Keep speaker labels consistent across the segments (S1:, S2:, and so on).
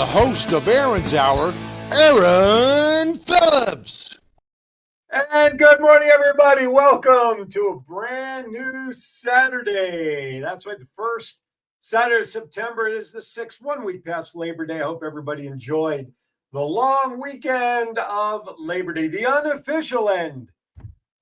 S1: the host of Aaron's Hour, Aaron Phillips.
S2: And good morning, everybody. Welcome to a brand new Saturday. That's right, the first Saturday of September. It is the 6th, 1 week past Labor Day. I hope everybody enjoyed the long weekend of Labor Day, the unofficial end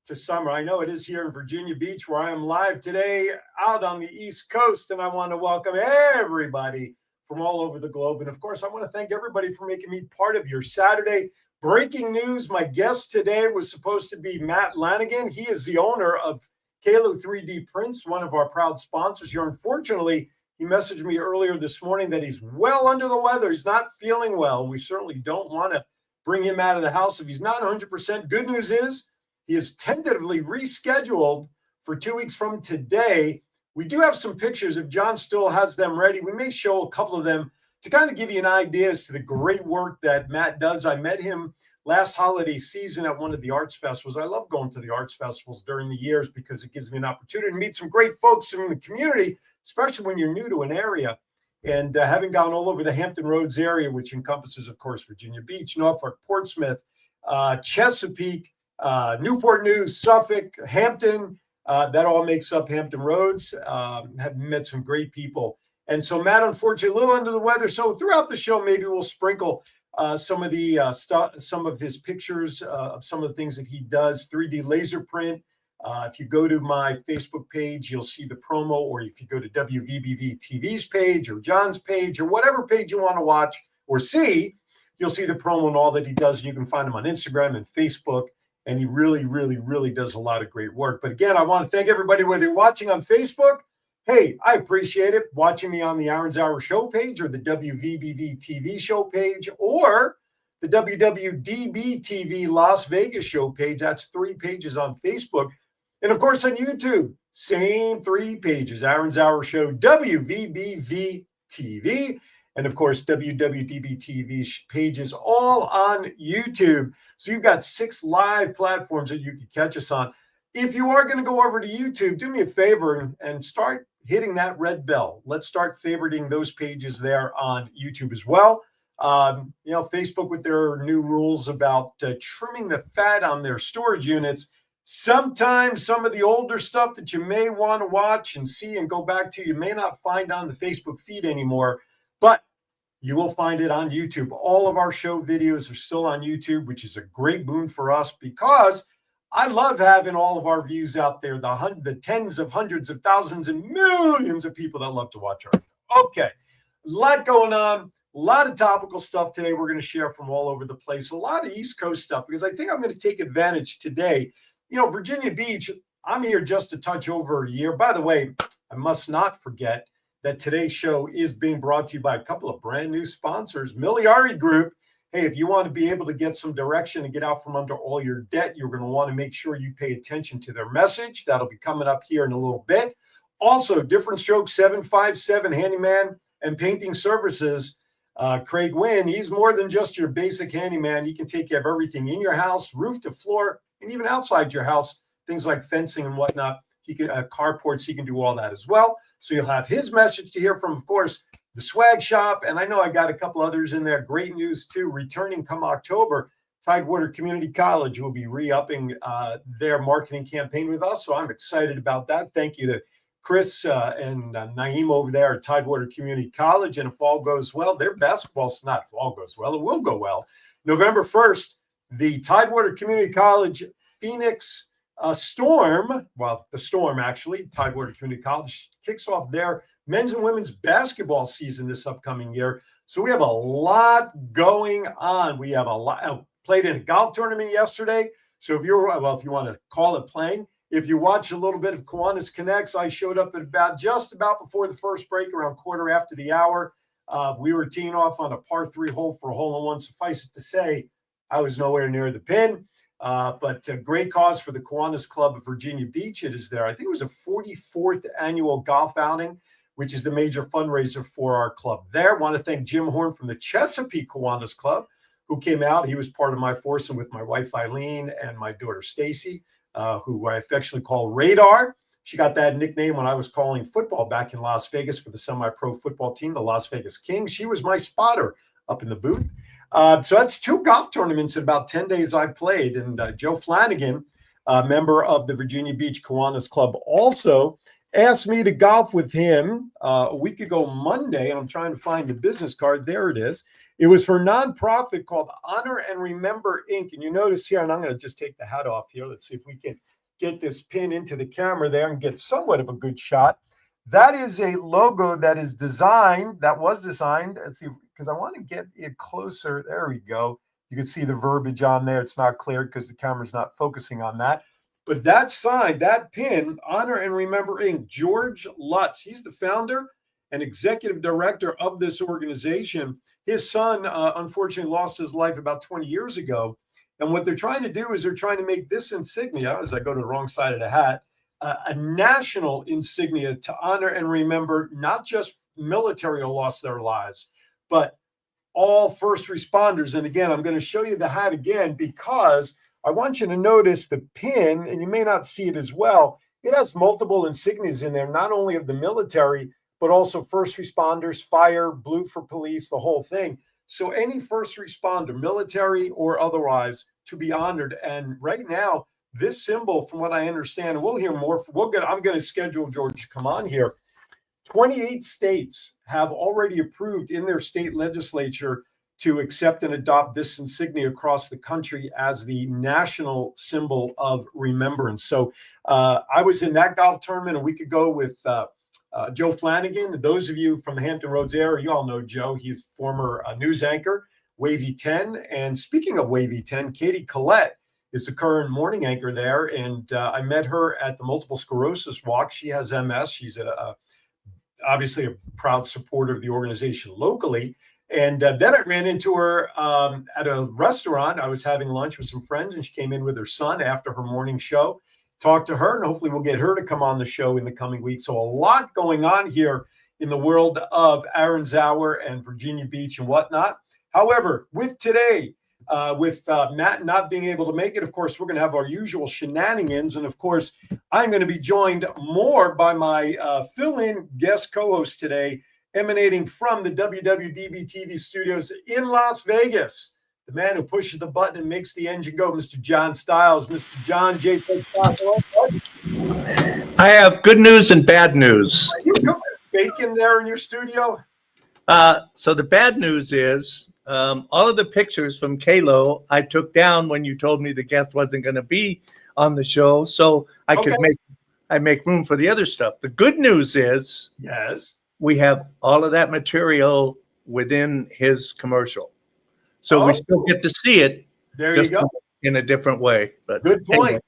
S2: to summer. I know it is here in Virginia Beach, where I am live today out on the East Coast, and I want to welcome everybody from all over the globe. And of course, I want to thank everybody for making me part of your Saturday. Breaking news, my guest today was supposed to be Matt Lanigan. He is the owner of Kalo 3D Prints, one of our proud sponsors here. Unfortunately, he messaged me earlier this morning that he's well under the weather. He's not feeling well. We certainly don't want to bring him out of the house if he's not 100%. Good news is he is tentatively rescheduled for 2 weeks from today. We do have some pictures. If John still has them ready, we may show a couple of them to kind of give you an idea as to the great work that Matt does. I met him last holiday season at one of the arts festivals. I love going to the arts festivals during the years because it gives me an opportunity to meet some great folks in the community, especially when you're new to an area. And having gone all over the Hampton Roads area, which encompasses, of course, Virginia Beach, Norfolk, Portsmouth, Chesapeake, Newport News, Suffolk, Hampton, that all makes up Hampton Roads. Have met some great people. And so Matt, unfortunately, a little under the weather. So throughout the show, maybe we'll sprinkle some of the some of his pictures of some of the things that he does, 3D laser print. If you go to my Facebook page, you'll see the promo, or if you go to WVBV TV's page or John's page or whatever page you want to watch or see, you'll see the promo and all that he does. You can find him on Instagram and Facebook. And he really, really, really does a lot of great work. But again, I want to thank everybody, whether you're watching on Facebook. Hey, I appreciate it. Watching me on the Aaron's Hour show page or the WVBV TV show page or the WWDB TV Las Vegas show page. That's 3 pages on Facebook. And of course, on YouTube, same 3 pages. Aaron's Hour show, WVBV TV. And of course, WWDB TV pages all on YouTube. So you've got 6 live platforms that you can catch us on. If you are going to go over to YouTube, do me a favor and start hitting that red bell. Let's start favoriting those pages there on YouTube as well. Facebook with their new rules about trimming the fat on their storage units. Sometimes some of the older stuff that you may want to watch and see and go back to, you may not find on the Facebook feed anymore. But you will find it on YouTube. All of our show videos are still on YouTube, which is a great boon for us because I love having all of our views out there, the tens of hundreds of thousands and millions of people that love to watch our show. Okay, a lot going on, a lot of topical stuff today we're going to share from all over the place, a lot of East Coast stuff because I think I'm going to take advantage today. Virginia Beach, I'm here just to touch over a year. By the way, I must not forget that today's show is being brought to you by a couple of brand new sponsors. Miliari Group. Hey, if you want to be able to get some direction and get out from under all your debt, you're going to want to make sure you pay attention to their message. That'll be coming up here in a little bit. Also, Different Strokes 757 Handyman and Painting Services. Craig Wynn, he's more than just your basic handyman. He can take care of everything in your house, roof to floor, and even outside your house, things like fencing and whatnot. He can carports, he can do all that as well. So you'll have his message to hear from, of course, the Swag Shop. And I know I got a couple others in there. Great news, too. Returning come October, Tidewater Community College will be re-upping their marketing campaign with us. So I'm excited about that. Thank you to Chris and Naeem over there at Tidewater Community College. And if all goes well, their basketball's not if all goes well, it will go well. November 1st, the Tidewater Community College Phoenix Storm, well, the Storm actually, Tidewater Community College kicks off their men's and women's basketball season this upcoming year. So we have a lot going on. We have a lot. Played in a golf tournament yesterday. So if you want to call it playing, if you watch a little bit of Kiwanis Connects, I showed up at just about before the first break, around quarter after the hour. We were teeing off on a par 3 hole for a hole-in-one. Suffice it to say, I was nowhere near the pin. But a great cause for the Kiwanis Club of Virginia Beach. It is there. I think it was a 44th annual golf outing, which is the major fundraiser for our club there. I want to thank Jim Horn from the Chesapeake Kiwanis Club, who came out. He was part of my foursome with my wife, Eileen, and my daughter, Stacy, who I affectionately call Radar. She got that nickname when I was calling football back in Las Vegas for the semi-pro football team, the Las Vegas Kings. She was my spotter up in the booth. So that's 2 golf tournaments in about 10 days I've played. And Joe Flanagan, a member of the Virginia Beach Kiwanis Club, also asked me to golf with him a week ago Monday. And I'm trying to find the business card. There it is. It was for a nonprofit called Honor and Remember Inc. And you notice here, and I'm going to just take the hat off here. Let's see if we can get this pin into the camera there and get somewhat of a good shot. That is a logo that was designed. Let's see, because I want to get it closer. There we go. You can see the verbiage on there. It's not clear because the camera's not focusing on that. But that sign, that pin, Honor and Remember Inc., George Lutz, he's the founder and executive director of this organization. His son, unfortunately, lost his life about 20 years ago. And what they're trying to do is they're trying to make this insignia, as I go to the wrong side of the hat, a national insignia to honor and remember not just military who lost their lives, but all first responders. And again, I'm going to show you the hat again because I want you to notice the pin, and you may not see it as well. It has multiple insignias in there, not only of the military, but also first responders, fire, blue for police, the whole thing. So any first responder, military or otherwise, to be honored. And right now, this symbol, from what I understand, and we'll hear more. I'm going to schedule George to come on here. 28 states have already approved in their state legislature to accept and adopt this insignia across the country as the national symbol of remembrance. So I was in that golf tournament a week ago with Joe Flanagan. Those of you from the Hampton Roads area, you all know Joe. He's former news anchor, Wavy 10. And speaking of Wavy 10, Katie Collette is the current morning anchor there. And I met her at the Multiple Sclerosis Walk. She has MS. She's obviously a proud supporter of the organization locally. And then I ran into her at a restaurant. I was having lunch with some friends, and she came in with her son after her morning show. Talked to her, and hopefully we'll get her to come on the show in the coming weeks. So a lot going on here in the world of Aaron Zauer and Virginia Beach and whatnot. However, with today, with Matt not being able to make it, of course, we're going to have our usual shenanigans. And of course, I'm going to be joined more by my fill-in guest co-host today, emanating from the WWDB TV studios in Las Vegas. The man who pushes the button and makes the engine go, Mr. John Styles. Mr. John J.
S3: I have good news and bad news.
S2: Are you cooking bacon there in your studio?
S3: So the bad news is all of the pictures from Kalo I took down when you told me the guest wasn't going to be on the show, so I could make room for the other stuff. The good news is
S2: yes,
S3: we have all of that material within his commercial. So we still get to see it.
S2: There you go.
S3: In a different way. But
S2: good point.
S3: Anyway.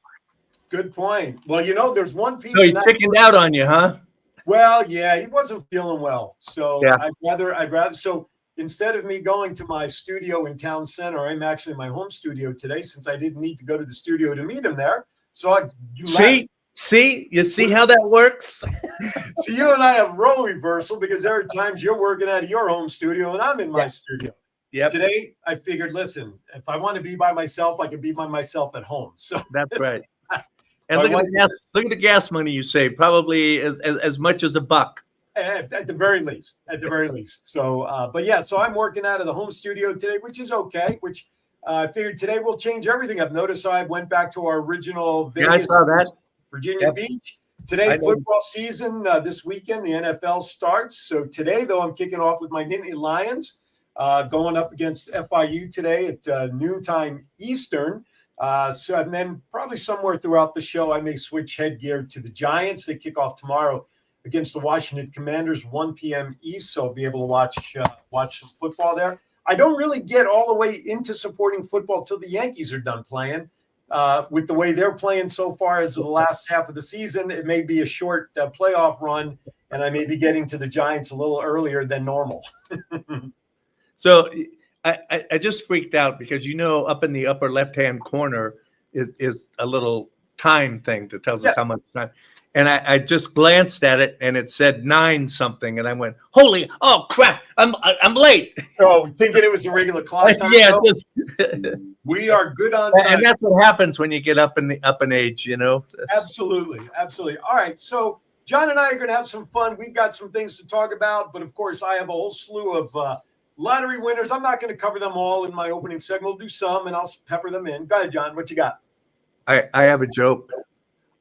S2: Good point. Well, you know, there's one piece.
S3: So he chickened out on you, huh?
S2: Well, yeah, he wasn't feeling well. So
S3: yeah.
S2: I'd rather. So instead of me going to my studio in Town Center, I'm actually in my home studio today since I didn't need to go to the studio to meet him there. So you
S3: see how that works?
S2: So you and I have role reversal because there are times you're working out of your home studio and I'm in my studio.
S3: Yeah.
S2: Today, I figured, listen, if I want to be by myself, I can be by myself at home. So
S3: that's right. And look at the gas money you save, probably as much as $1.
S2: At the very least, So, but yeah, so I'm working out of the home studio today, which is okay. Which I figured today will change everything. I've noticed I went back to our original Vegas,
S3: I saw that.
S2: Virginia Beach. Today, football season this weekend, the NFL starts. So today, though, I'm kicking off with my Nittany Lions. Going up against FIU today at noontime Eastern. And then probably somewhere throughout the show, I may switch headgear to the Giants. They kick off tomorrow against the Washington Commanders, 1 p.m. East. So I'll be able to watch some football there. I don't really get all the way into supporting football till the Yankees are done playing. With the way they're playing so far as the last half of the season, it may be a short playoff run, and I may be getting to the Giants a little earlier than normal.
S3: So I just freaked out because, up in the upper left-hand corner is a little time thing that tells us how much time. And I just glanced at it and it said 9 something. And I went, oh crap, I'm late.
S2: Oh, thinking it was a regular clock time?
S3: Yeah.
S2: We are good on time.
S3: And that's what happens when you get up in age,
S2: Absolutely. All right. So John and I are going to have some fun. We've got some things to talk about, but of course I have a whole slew of lottery winners. I'm not going to cover them all in my opening segment. We'll do some, and I'll pepper them in. Go ahead, John. What you got?
S3: I have a joke.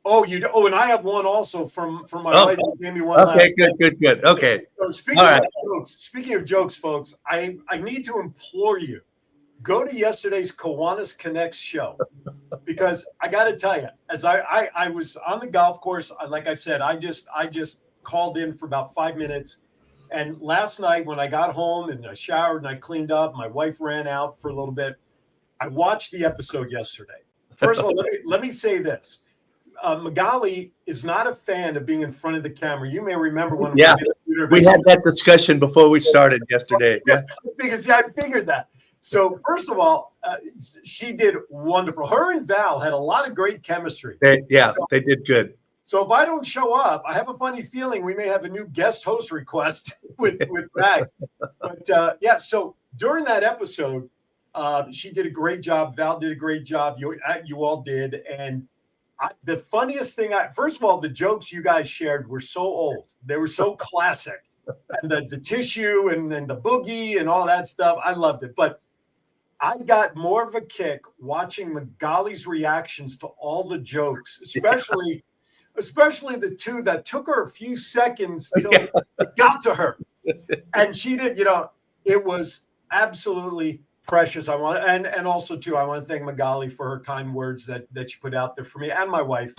S2: Oh, you do? Oh, and I have one also from my wife who gave me one
S3: Okay,
S2: last
S3: good. Okay.
S2: So speaking of jokes, folks, I need to implore you, go to yesterday's Kiwanis Connects show, because I got to tell you, as I was on the golf course, like I said, I just called in for about 5 minutes. And last night when I got home and I showered and I cleaned up, my wife ran out for a little bit. I watched the episode yesterday. First of all, let me say this. Magali is not a fan of being in front of the camera. You may remember when
S3: we had that discussion before we started yesterday. Yeah,
S2: I figured that. So first of all, she did wonderful. Her and Val had a lot of great chemistry.
S3: They did good.
S2: So if I don't show up, I have a funny feeling we may have a new guest host request with Mags. But yeah, so during that episode, she did a great job. Val did a great job. You all did. And the funniest thing, first of all, the jokes you guys shared were so old. They were so classic. And the tissue and the boogie and all that stuff, I loved it. But I got more of a kick watching Magali's reactions to all the jokes, especially the two that took her a few seconds till it got to her. And she did, it was absolutely precious. I want to thank Magali for her kind words that she put out there for me and my wife.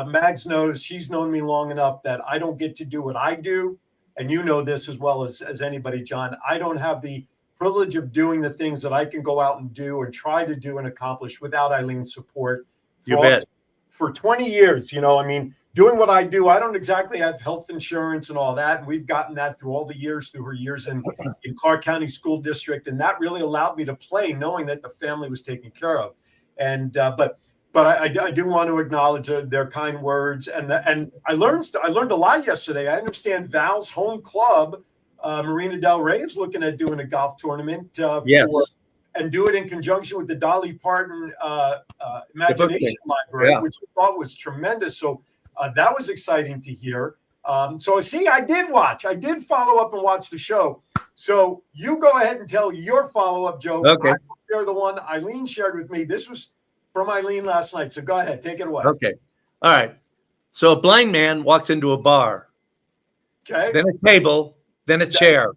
S2: Mags knows, she's known me long enough that I don't get to do what I do. And you know this as well as anybody, John. I don't have the privilege of doing the things that I can go out and do and try to do and accomplish without Eileen's support.
S3: You bet.
S2: For 20 years, doing what I do, I don't exactly have health insurance and all that. And we've gotten that through all the years, through her years in Clark County School District. And that really allowed me to play knowing that the family was taken care of. And, but I do want to acknowledge their kind words. And I learned a lot yesterday. I understand Val's home club, Marina Del Rey, is looking at doing a golf tournament.
S3: Yes.
S2: And do it in conjunction with the Dolly Parton Imagination Library, which I thought was tremendous. So that was exciting to hear. So see, I did follow up and watch the show. So you go ahead and tell your follow-up joke.
S3: Okay.
S2: I will share the one Eileen shared with me. This was from Eileen last night. So go ahead, take it away.
S3: Okay. All right. So a blind man walks into a bar.
S2: Okay.
S3: Then a table, then a chair.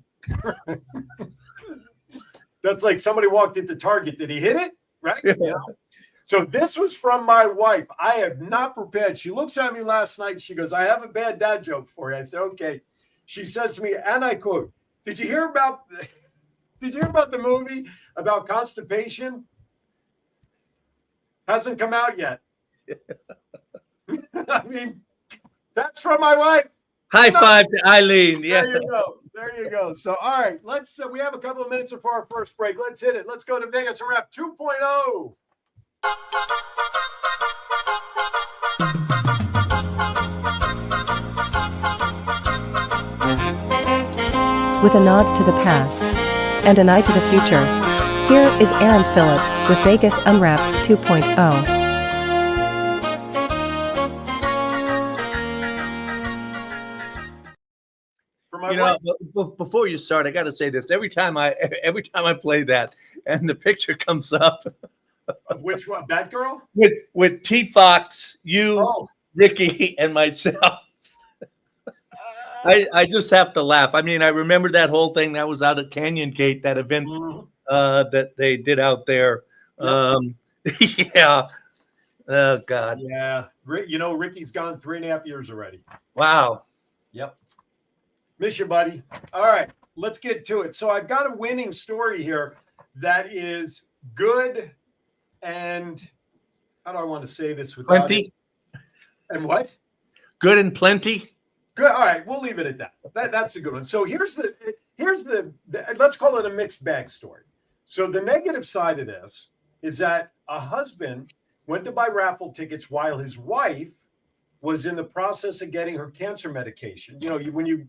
S2: That's like somebody walked into Target. Did he hit it? Right? So this was from my wife. I have not prepared. She looks at me last night. She goes, I have a bad dad joke for you. I said, okay. She says to me, and I quote, did you hear about the movie about constipation? Hasn't come out yet. I mean, that's from my wife.
S3: High five to Eileen. Yeah.
S2: There you go. So, all right, let's. We have a couple of minutes before our first break. Let's hit it. Let's go to Vegas and Rap 2.0.
S4: With a nod to the past and an eye to the future, here is Aaron Phillips with Vegas Unwrapped 2.0.
S3: Before you start, I got to say this. Every time I play that, and the picture comes up.
S2: Of which one? That girl?
S3: With T Fox, Ricky, and myself. I just have to laugh. I mean, I remember that whole thing that was out at Canyon Gate, that event that they did out there. Yeah. Oh God.
S2: Yeah. Ricky's gone 3.5 years already.
S3: Wow.
S2: Yep. Miss you, buddy. All right, let's get to it. So I've got a winning story here that is good and how do I want to say this without
S3: plenty?
S2: And what?
S3: Good and plenty?
S2: Good. All right, we'll leave it at that. That's a good one. So here's the let's call it a mixed bag story. So the negative side of this is that a husband went to buy raffle tickets while his wife was in the process of getting her cancer medication. When you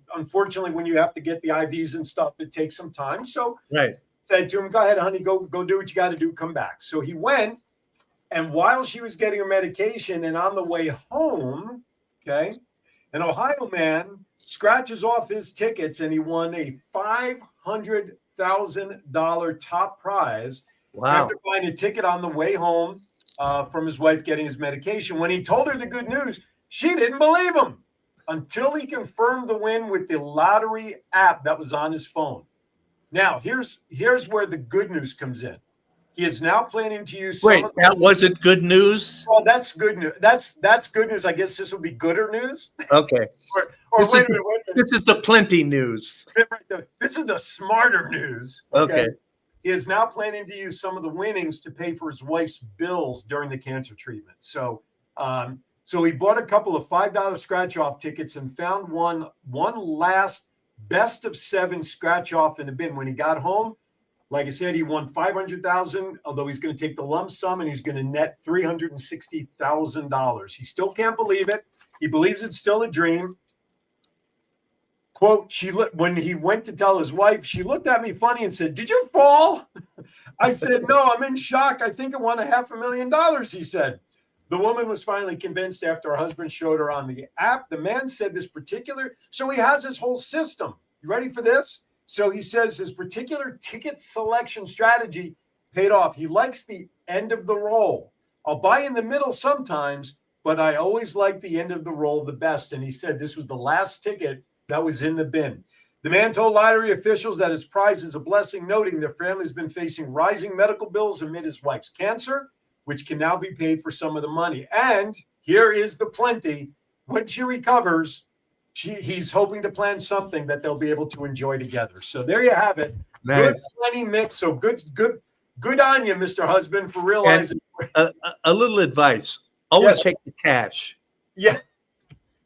S2: have to get the IVs and stuff, it takes some time. So said to him, go ahead, honey, go do what you got to do. Come back. So he went, and while she was getting her medication and on the way home, okay, An Ohio man scratches off his tickets and he won a $500,000 top prize
S3: Wow.
S2: after buying a ticket on the way home from his wife getting his medication. When he told her the good news, she didn't believe him until he confirmed the win with the lottery app that was on his phone. Now, here's where the good news comes in. He is now planning to use some
S3: Wait,
S2: of
S3: that wasn't good news?
S2: Well, that's good news. That's good news. I guess this would be gooder news.
S3: Okay.
S2: Or
S3: This
S2: wait
S3: is-
S2: a minute, wait a minute.
S3: This is the plenty news.
S2: This is the smarter news.
S3: Okay.
S2: He is now planning to use some of the winnings to pay for his wife's bills during the cancer treatment. So he bought a couple of $5 scratch-off tickets and found one last best of 7 scratch-off in the bin. When he got home, like I said, he won $500,000, although he's going to take the lump sum and he's going to net $360,000. He still can't believe it. He believes it's still a dream. Quote, when he went to tell his wife, she looked at me funny and said, "Did you fall?" I said, "No, I'm in shock. I think I won $500,000, he said. The woman was finally convinced after her husband showed her on the app. The man said so he has his whole system. You ready for this? So he says his particular ticket selection strategy paid off. He likes the end of the roll. I'll buy in the middle sometimes, but I always like the end of the roll the best. And he said this was the last ticket that was in the bin. The man told lottery officials that his prize is a blessing, noting their family has been facing rising medical bills amid his wife's cancer, which can now be paid for some of the money. And here is the plenty. When she recovers, he's hoping to plan something that they'll be able to enjoy together. So there you have it.
S3: Nice.
S2: Good plenty mix. So good on you, Mr. Husband, for realizing.
S3: A little advice. Always
S2: Yes.
S3: take the cash.
S2: Yeah.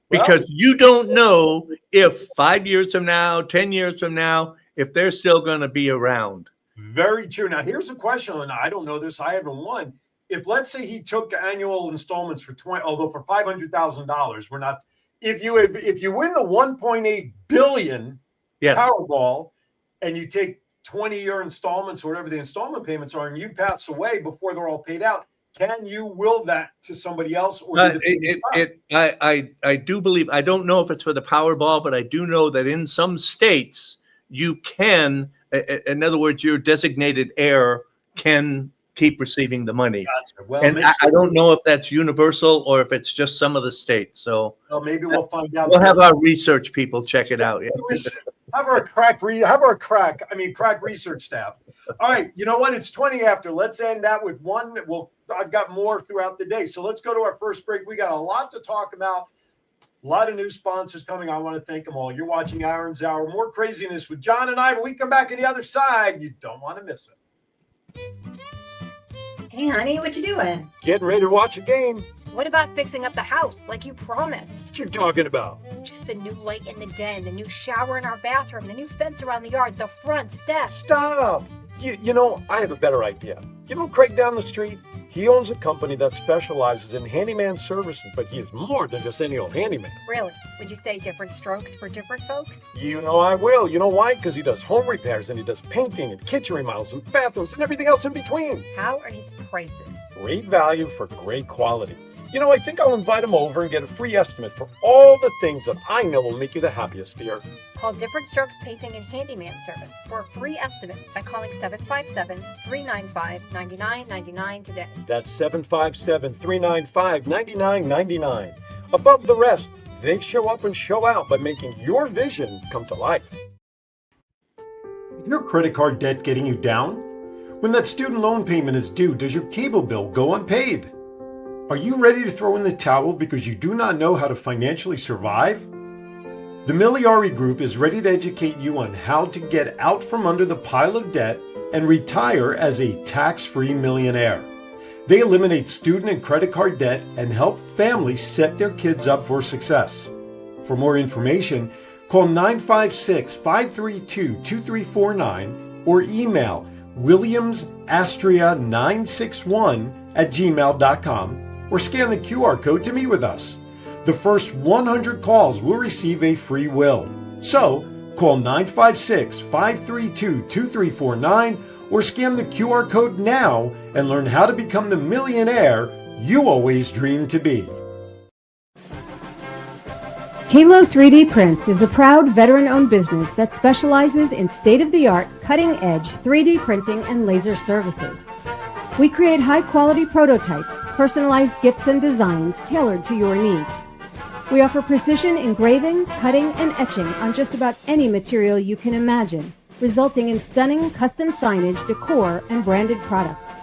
S3: Because you don't know if 5 years from now, 10 years from now, if they're still going to be around.
S2: Very true. Now, here's a question, and I don't know this. I haven't won. If let's say he took annual installments for although for $500,000, we're not. If you win the 1.8 billion
S3: Yeah.
S2: Powerball, and you take 20-year installments or whatever the installment payments are, and you pass away before they're all paid out, can you will that to somebody else? Or do
S3: I do believe, I don't know if it's for the Powerball, but I do know that in some states you can, in other words, your designated heir can keep receiving the money.
S2: Gotcha. Well,
S3: And I don't know if that's universal or if it's just some of the states. So
S2: maybe we'll find out.
S3: we'll have our research people check it out. Yeah.
S2: Have our crack research staff. All right, you know what? It's 20 after. Let's end that with one. I've got more throughout the day. So let's go to our first break. We got a lot to talk about. A lot of new sponsors coming. I want to thank them all. You're watching Aaron's Hour. More craziness with John and I. When we come back on the other side, you don't want to miss it.
S5: Hey, honey, what you doing?
S2: Getting ready to watch a game.
S5: What about fixing up the house like you promised?
S2: What you talking about?
S5: Just the new light in the den, the new shower in our bathroom, the new fence around the yard, the front steps.
S6: Stop! You know, I have a better idea. You know Craig down the street? He owns a company that specializes in handyman services, but he is more than just any old handyman.
S5: Really? Would you say different strokes for different folks?
S6: You know I will. You know why? Because he does home repairs and he does painting and kitchen remodels and bathrooms and everything else in between.
S5: How are his prices?
S6: Great value for great quality. You know, I think I'll invite him over and get a free estimate for all the things that I know will make you the happiest here.
S5: Call Different Strokes Painting and Handyman Service for a free estimate by calling 757-395-9999 today.
S6: That's 757-395-9999. Above the rest, they show up and show out by making your vision come to life.
S2: Is your credit card debt getting you down? When that student loan payment is due, does your cable bill go unpaid? Are you ready to throw in the towel because you do not know how to financially survive? The Miliari Group is ready to educate you on how to get out from under the pile of debt and retire as a tax-free millionaire. They eliminate student and credit card debt and help families set their kids up for success. For more information, call 956-532-2349 or email williamsastria961@gmail.com or scan the QR code to meet with us. The first 100 calls will receive a free will. So, call 956-532-2349 or scan the QR code now and learn how to become the millionaire you always dreamed to be.
S7: Halo 3D Prints is a proud veteran-owned business that specializes in state-of-the-art, cutting-edge 3D printing and laser services. We create high-quality prototypes, personalized gifts and designs tailored to your needs. We offer precision engraving, cutting, and etching on just about any material you can imagine, resulting in stunning custom signage, decor, and branded products.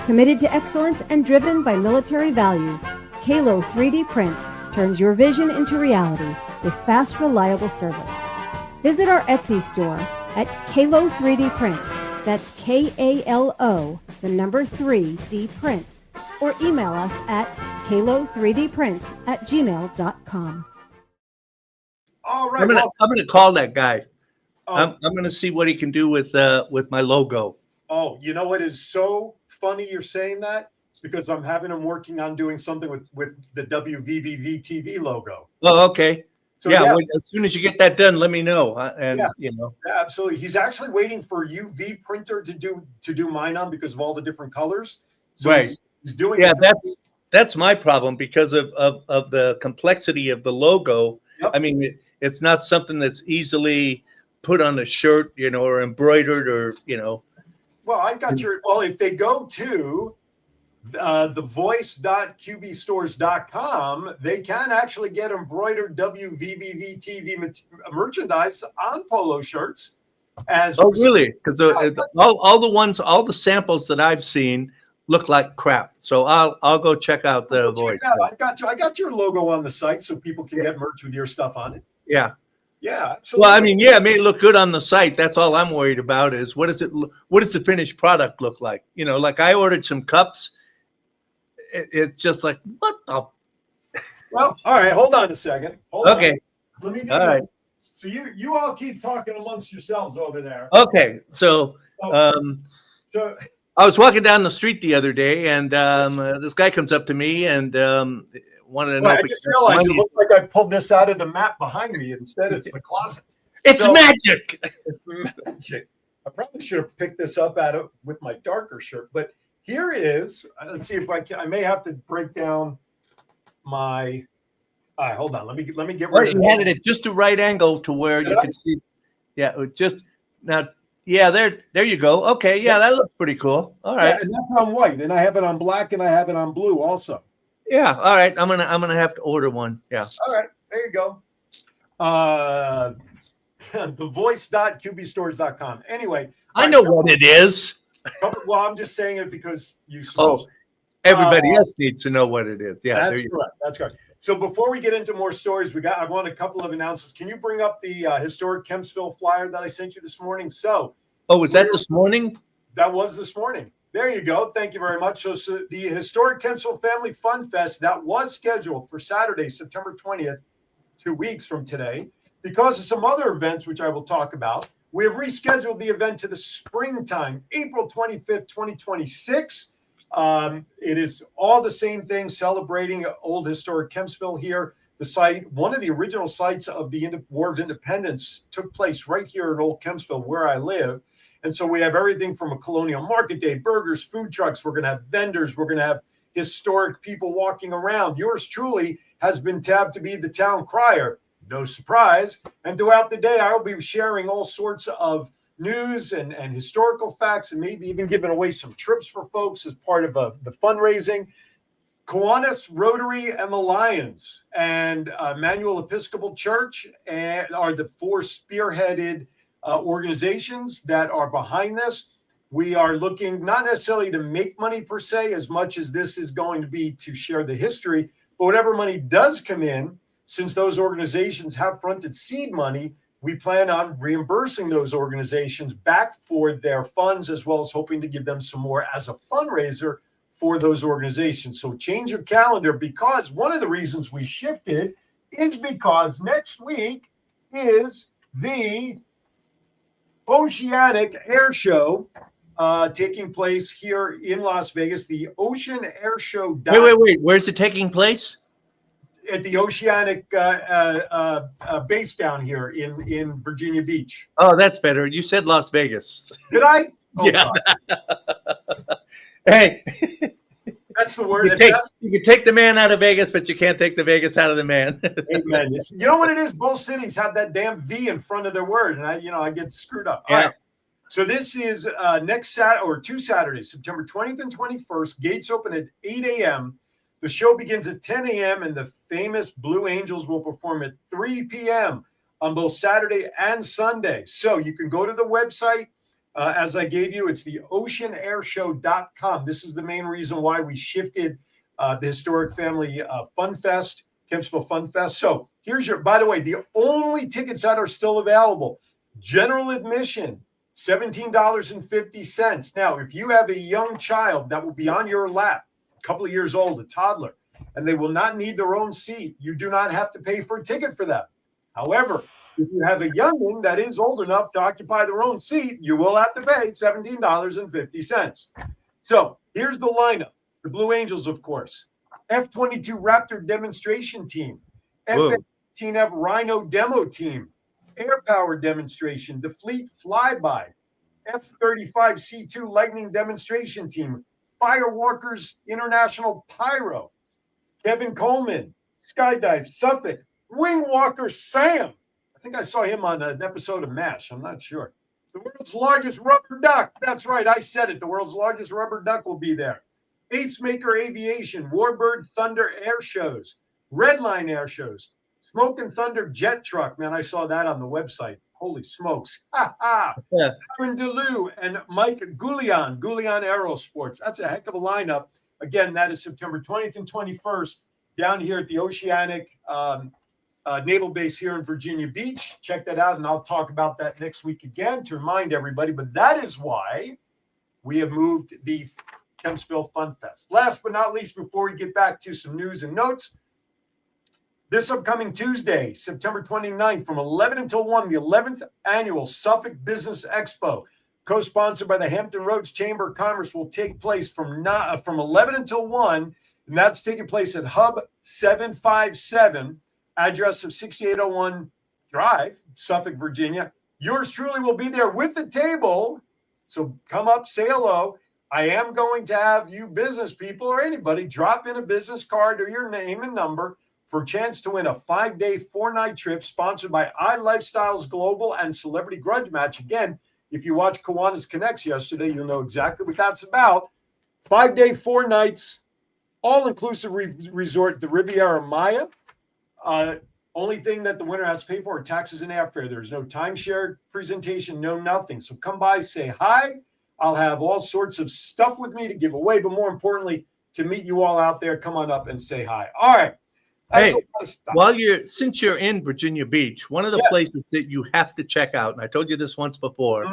S7: Committed to excellence and driven by military values, Halo 3D Prints turns your vision into reality with fast, reliable service. Visit our Etsy store at Kalo 3D Prints. That's Kalo, the number 3D Prints. Or email us at kalo3dprints@gmail.com.
S2: All right.
S3: I'm gonna call that guy.
S2: Oh,
S3: I'm gonna see what he can do with my logo.
S2: oh, you know what is so funny you're saying that? Because I'm having him working on doing something with the WVBV TV logo.
S3: Oh, okay.
S2: So
S3: yeah,
S2: yes,
S3: well, as soon as you get that done, let me know. And
S2: Yeah.
S3: you know,
S2: yeah, absolutely. He's actually waiting for UV printer to do mine on because of all the different colors. So
S3: Right.
S2: he's doing
S3: yeah,
S2: it.
S3: that's my problem because of the complexity of the logo.
S2: Yep.
S3: I mean, it's not something that's easily put on a shirt, you know, or embroidered, or you know.
S2: Well, I got your. Well, if they go to thevoice.qbstores.com, they can actually get embroidered WVBV TV merchandise on polo shirts. As
S3: Oh, really? Because all the samples that I've seen look like crap. So I'll go check out the
S2: Check
S3: Voice.
S2: it out. I got your logo on the site so people can get merch with your stuff on it.
S3: Yeah.
S2: Yeah, absolutely.
S3: Well, I mean, yeah, it may look good on the site. That's all I'm worried about is what does the finished product look like? You know, like I ordered some cups. It's just like, what the?
S2: Well, all right. Hold on a second. Hold
S3: Okay.
S2: on. Let me get
S3: All right.
S2: this. So you all keep talking amongst yourselves over there.
S3: Okay. So,
S2: So
S3: I was walking down the street the other day, and this guy comes up to me and wanted to know.
S2: I
S3: if
S2: just
S3: we-
S2: realized it
S3: money-
S2: looked like I pulled this out of the map behind me. Instead, it's the closet.
S3: It's
S2: So-
S3: magic.
S2: It's magic. I probably should have picked this up out of with my darker shirt, but here it is. Let's see if I can. I may have to break down my. All right, hold on. Let me get
S3: Well,
S2: rid of
S3: you had it at just the right angle to where
S2: Did
S3: you
S2: I?
S3: could see. Yeah, it just now. Yeah, there you go. Okay, yeah, that looks pretty cool. All
S2: Yeah,
S3: right.
S2: and that's on white, and I have it on black, and I have it on blue also.
S3: Yeah, all right. I'm gonna have to order one. Yeah.
S2: All right, there you go. Thevoice.qbstores.com. Anyway,
S3: I know what it is.
S2: well, I'm just saying it because you.
S3: Oh, everybody else needs to know what it is. Yeah,
S2: That's
S3: there you
S2: correct. That's correct. So before we get into more stories, I want a couple of announcements. Can you bring up the historic Kempsville flyer that I sent you this morning? So
S3: Oh, was that this morning?
S2: that was this morning. There you go. Thank you very much. So the historic Kempsville Family Fun Fest that was scheduled for Saturday, September 20th, 2 weeks from today, because of some other events, which I will talk about, we have rescheduled the event to the springtime, April 25th, 2026. It is all the same thing, celebrating old historic Kempsville here. The site, one of the original sites of the War of Independence, took place right here in Old Kempsville, where I live. And so we have everything from a colonial market day, burgers, food trucks. We're going to have vendors. We're going to have historic people walking around. Yours truly has been tabbed to be the town crier. No surprise. And throughout the day, I will be sharing all sorts of news and historical facts, and maybe even giving away some trips for folks as part of the fundraising. Kiwanis, Rotary, and the Lions and Emmanuel Episcopal Church are the four spearheaded organizations that are behind this. We are looking not necessarily to make money per se, as much as this is going to be to share the history, but whatever money does come in, since those organizations have fronted seed money, we plan on reimbursing those organizations back for their funds, as well as hoping to give them some more as a fundraiser for those organizations. So change your calendar, because one of the reasons we shifted is because next week is the Oceanic Air Show taking place here in Las Vegas. The Ocean Air Show.
S3: Wait. Where's it taking place?
S2: At the Oceanic base down here in Virginia Beach.
S3: Oh, that's better. You said Las Vegas.
S2: Did I? Oh,
S3: Yeah.
S2: God.
S3: Hey,
S2: That's the word.
S3: You can take the man out of Vegas, but you can't take the Vegas out of the man.
S2: Amen. You know what it is? Both cities have that damn V in front of their word, and I get screwed up.
S3: Yeah.
S2: All right. So this is next Saturday or 2 Saturdays, September 20th and 21st. Gates open at 8 a.m. The show begins at 10 a.m. and the famous Blue Angels will perform at 3 p.m. on both Saturday and Sunday. So you can go to the website. As I gave you, it's the oceanairshow.com. This is the main reason why we shifted the Historic Family Fun Fest, Kempsville Fun Fest. So here's by the way, the only tickets that are still available, general admission, $17.50. Now, if you have a young child that will be on your lap, a couple of years old, a toddler, and they will not need their own seat, you do not have to pay for a ticket for them. However, if you have a youngin that is old enough to occupy their own seat, you will have to pay $17.50. So here's the lineup. The Blue Angels, of course. F-22 Raptor demonstration team. F-18F Rhino demo team. Air power demonstration. The Fleet flyby. F-35C2 Lightning demonstration team. Firewalkers International Pyro. Kevin Coleman. Skydive Suffolk. Wingwalker Sam. I think I saw him on an episode of MASH. I'm not sure. The world's largest rubber duck. That's right. I said it. The world's largest rubber duck will be there. Acemaker Aviation, Warbird Thunder Air Shows, Redline Air Shows, Smoke and Thunder Jet Truck. Man, I saw that on the website. Holy smokes. Ha ha.
S3: Yeah.
S2: Aaron DeLue and Mike Goulian Aerosports. That's a heck of a lineup. Again, that is September 20th and 21st down here at the Oceanic Naval Base here in Virginia Beach. Check that out, and I'll talk about that next week again to remind everybody. But that is why we have moved the Kempsville Fun Fest. Last but not least, before we get back to some news and notes, this upcoming Tuesday, September 29th, from 11 until 1, the 11th annual Suffolk Business Expo, co-sponsored by the Hampton Roads Chamber of Commerce, will take place from 11 until 1, and that's taking place at Hub 757, address of 6801 Drive, Suffolk, Virginia. Yours truly will be there with the table, so come up, say hello. I am going to have you business people or anybody drop in a business card or your name and number for a chance to win a 5-day, 4-night trip sponsored by iLifestyles Global and Celebrity Grudge Match. Again, if you watched Kiwanis Connects yesterday, you'll know exactly what that's about. 5-day, 4 nights, all-inclusive resort, the Riviera Maya. Only thing that the winner has to pay for are taxes and airfare. There's no timeshare presentation, no nothing. So come by, say hi. I'll have all sorts of stuff with me to give away, but more importantly, to meet you all out there, come on up and say hi. All right. That's
S3: Hey, since you're in Virginia Beach, one of the places that you have to check out, and I told you this once before,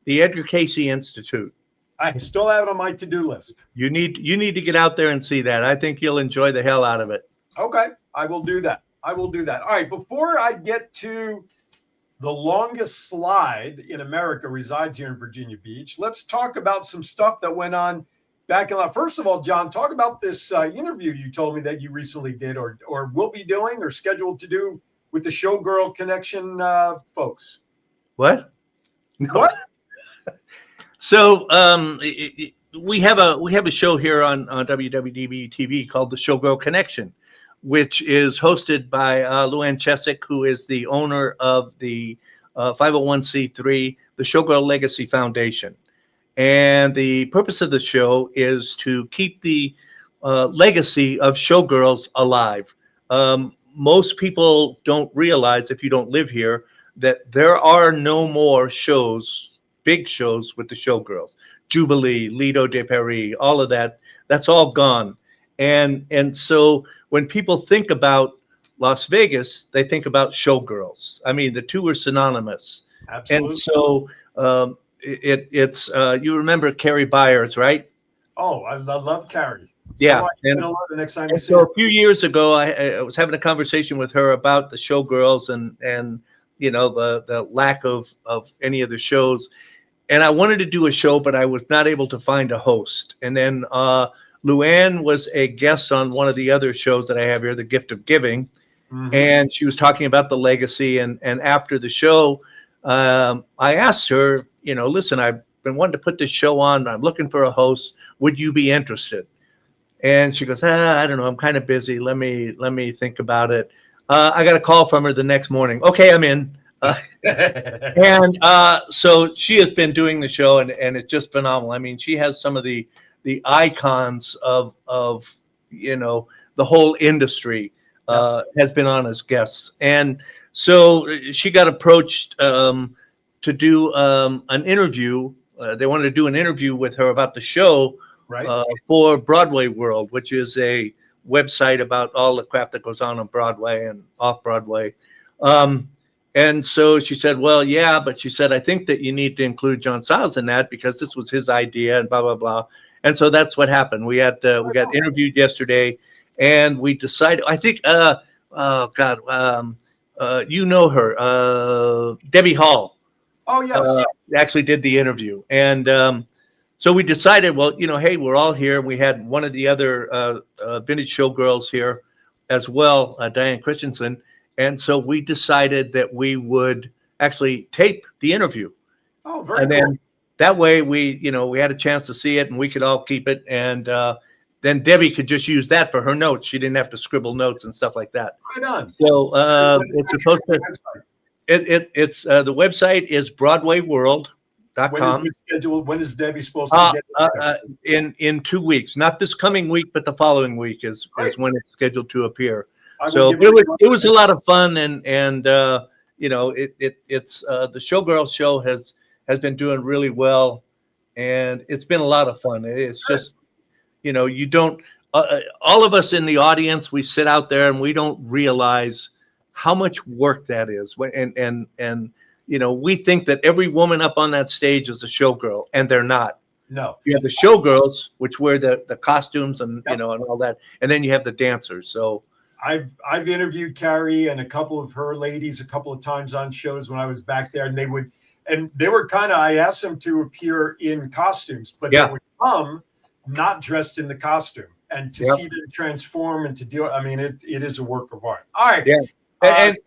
S3: the Edgar Cayce Institute.
S2: I still have it on my to-do list.
S3: You need to get out there and see that. I think you'll enjoy the hell out of it.
S2: Okay, I will do that. All right, before I get to the longest slide in America resides here in Virginia Beach, let's talk about some stuff that went on back in. First of all, John, talk about this interview you told me that you recently did or will be doing or scheduled to do with the Showgirl Connection folks.
S3: What?
S2: No. What?
S3: So we have a show here on WWDB TV called the Showgirl Connection, which is hosted by Luann Chesick, who is the owner of the 501c3, the Showgirl Legacy Foundation. And the purpose of the show is to keep the legacy of showgirls alive. Most people don't realize, if you don't live here, that there are no more shows, big shows with the showgirls. Jubilee, Lido de Paris, all of that, that's all gone. And so when people think about Las Vegas, they think about showgirls. I mean, the two are synonymous.
S2: Absolutely.
S3: And so it's you remember Carrie Byers, right?
S2: Oh, I love Carrie.
S3: Yeah.
S2: And the next time
S3: so a few years ago, I was having a conversation with her about the showgirls and you know the lack of any of the shows. And I wanted to do a show, but I was not able to find a host. And then Luann was a guest on one of the other shows that I have here, The Gift of Giving. Mm-hmm. And she was talking about the legacy. And after the show, I asked her, you know, listen, I've been wanting to put this show on. I'm looking for a host. Would you be interested? And she goes, I don't know, I'm kind of busy. Let me think about it. I got a call from her the next morning. Okay, I'm in. And so she has been doing the show, and it's just phenomenal. I mean, she has some of the icons of the whole industry has been on as guests. And so she got approached to do an interview. They wanted to do an interview with her about the show for Broadway World, which is a website about all the crap that goes on Broadway and off Broadway. And so she said, well, yeah, but she said, I think that you need to include John Stiles in that because this was his idea and blah, blah, blah. And so that's what happened. We got interviewed yesterday, and we decided, I think, you know her, Debbie Hall.
S2: Oh, yes.
S3: Actually did the interview. And so we decided, well, hey, we're all here. We had one of the other vintage showgirls here as well, Diane Christensen. And so we decided that we would actually tape the interview.
S2: Oh, very
S3: and
S2: cool.
S3: Then that way we had a chance to see it, and we could all keep it. And then Debbie could just use that for her notes. She didn't have to scribble notes and stuff like that.
S2: Right on.
S3: So it's supposed to. It's the website is BroadwayWorld.com.
S2: When is it scheduled? When is Debbie supposed to get it?
S3: In 2 weeks, not this coming week, but the following week is when it's scheduled to appear. So it was a lot of fun, and it's the Showgirls show has been doing really well, and it's been a lot of fun. It's just you don't all of us in the audience, we sit out there and we don't realize how much work that is. And we think that every woman up on that stage is a showgirl, and they're not.
S2: No.
S3: You have the showgirls, which wear the costumes and and all that, and then you have the dancers. So
S2: I've interviewed Carrie and a couple of her ladies a couple of times on shows when I was back there, and they were kind of, I asked them to appear in costumes, but they would come not dressed in the costume, and to see them transform and to do it. I mean, it is a work of art. All right.
S3: Yeah. And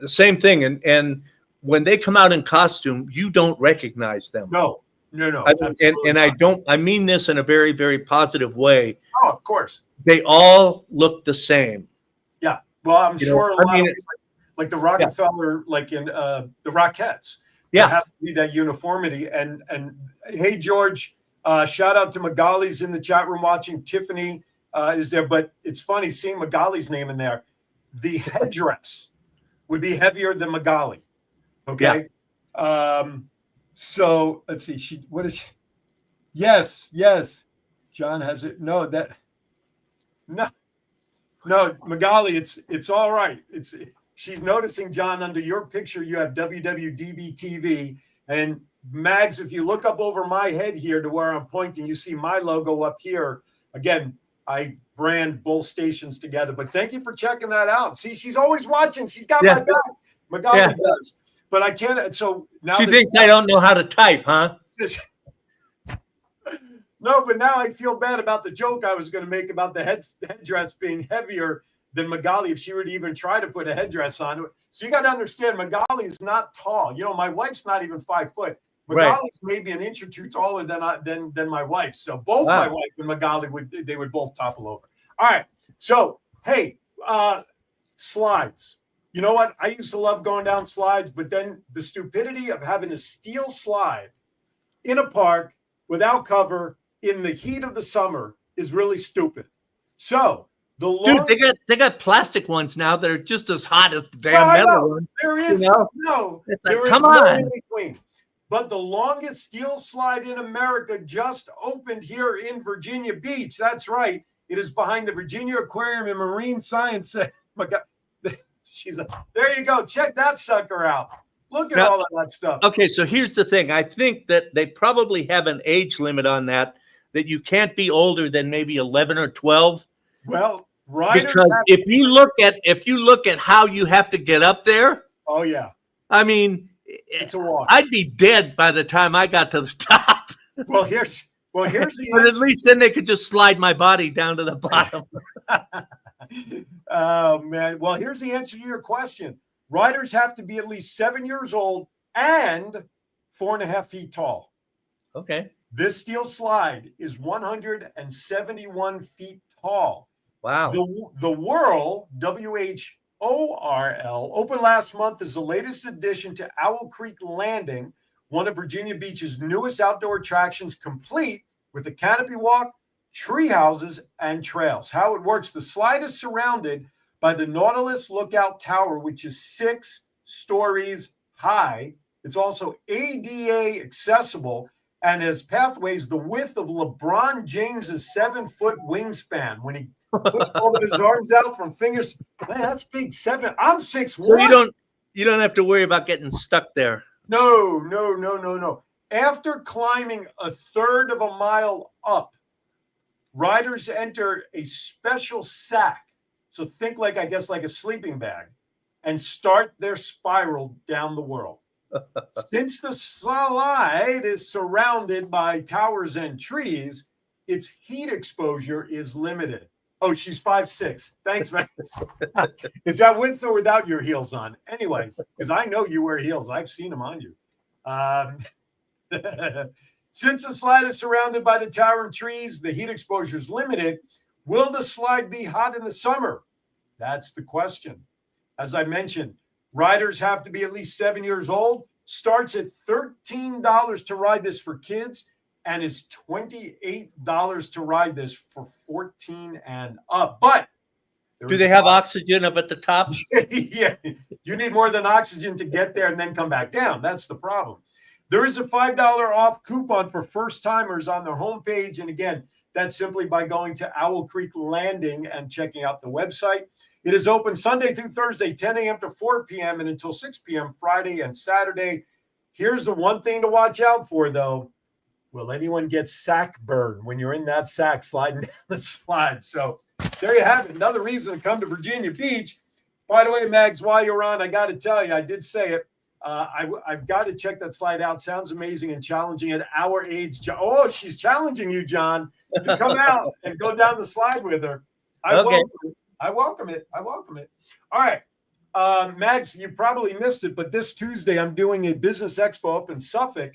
S3: the same thing. And when they come out in costume, you don't recognize them.
S2: No.
S3: I mean this in a very, very positive way.
S2: Oh, of course.
S3: They all look the same.
S2: Yeah. Well, I'm sure a lot of like the Rockefeller, like in the Rockettes.
S3: Yeah.
S2: There has to be that uniformity. And hey, George, shout out to Magali's in the chat room watching. Tiffany is there, but it's funny seeing Magali's name in there. The headdress would be heavier than Magali. Okay. Yeah. So let's see. What is she? Yes. John has it. No, Magali, it's all right. She's noticing, John, under your picture, you have WWDB TV. And Mags, if you look up over my head here to where I'm pointing, you see my logo up here. Again, I brand both stations together, but thank you for checking that out. See, she's always watching. She's got my back. Magali does. But I can't. So now
S3: she thinks I don't know how to type, huh?
S2: No, but now I feel bad about the joke I was going to make about the headdress being heavier than Magali if she were to even try to put a headdress on. So you got to understand, Magali is not tall. My wife's not even 5 foot. Magali's maybe an inch or two taller than my wife. So both my wife and Magali would both topple over. All right. So hey, slides. You know what? I used to love going down slides, but then the stupidity of having a steel slide in a park without cover in the heat of the summer is really stupid. So
S3: dude, they got plastic ones now that are just as hot as the damn metal ones.
S2: There is no in between. But the longest steel slide in America just opened here in Virginia Beach. That's right. It is behind the Virginia Aquarium and Marine Science. My God. There you go. Check that sucker out. Look at all of that stuff.
S3: Okay, so here's the thing. I think that they probably have an age limit on that you can't be older than maybe 11 or 12.
S2: Well,
S3: because if you look at how you have to get up there.
S2: Oh yeah.
S3: I mean,
S2: it's a walk.
S3: I'd be dead by the time I got to the top.
S2: Well, here's the answer.
S3: But at least then they could just slide my body down to the bottom.
S2: Oh man. Well, here's the answer to your question. Riders have to be at least 7 years old and 4.5 feet tall.
S3: Okay.
S2: This steel slide is 171 feet tall.
S3: Wow.
S2: The Whirl, WHORL, opened last month as the latest addition to Owl Creek Landing, one of Virginia Beach's newest outdoor attractions, complete with a canopy walk, tree houses, and trails. How it works: the slide is surrounded by the Nautilus Lookout Tower, which is 6 stories high. It's also ADA accessible and has pathways the width of LeBron James's 7-foot wingspan when he puts all of his arms out from fingers. Man, that's big. 7. I'm 6'1".
S3: So you don't have to worry about getting stuck there.
S2: No. After climbing a third of a mile up, riders enter a special sack. So think like a sleeping bag, and start their spiral down the world. Since the slide is surrounded by towers and trees, its heat exposure is limited. Oh, she's 5'6". Thanks, man. Is that with or without your heels on? Anyway, because I know you wear heels. I've seen them on you. Since the slide is surrounded by the tower and trees, the heat exposure is limited. Will the slide be hot in the summer? That's the question. As I mentioned, riders have to be at least 7 years old. Starts at $13 to ride this for kids, and is $28 to ride this for 14 and up. But
S3: do they have oxygen up at the top?
S2: Yeah, you need more than oxygen to get there and then come back down. That's the problem. There is a $5 off coupon for first timers on their homepage. And again, that's simply by going to Owl Creek Landing and checking out the website. It is open Sunday through Thursday, 10 a.m. to 4 p.m. and until 6 p.m. Friday and Saturday. Here's the one thing to watch out for, though. Will anyone get sack burn when you're in that sack sliding down the slide? So there you have it. Another reason to come to Virginia Beach. By the way, Mags, while you're on, I got to tell you, I did say it. I've got to check that slide out. Sounds amazing and challenging at our age. Oh, she's challenging you, John, to come out and go down the slide with her. I welcome it. All right. Mags, you probably missed it, but this Tuesday I'm doing a business expo up in Suffolk,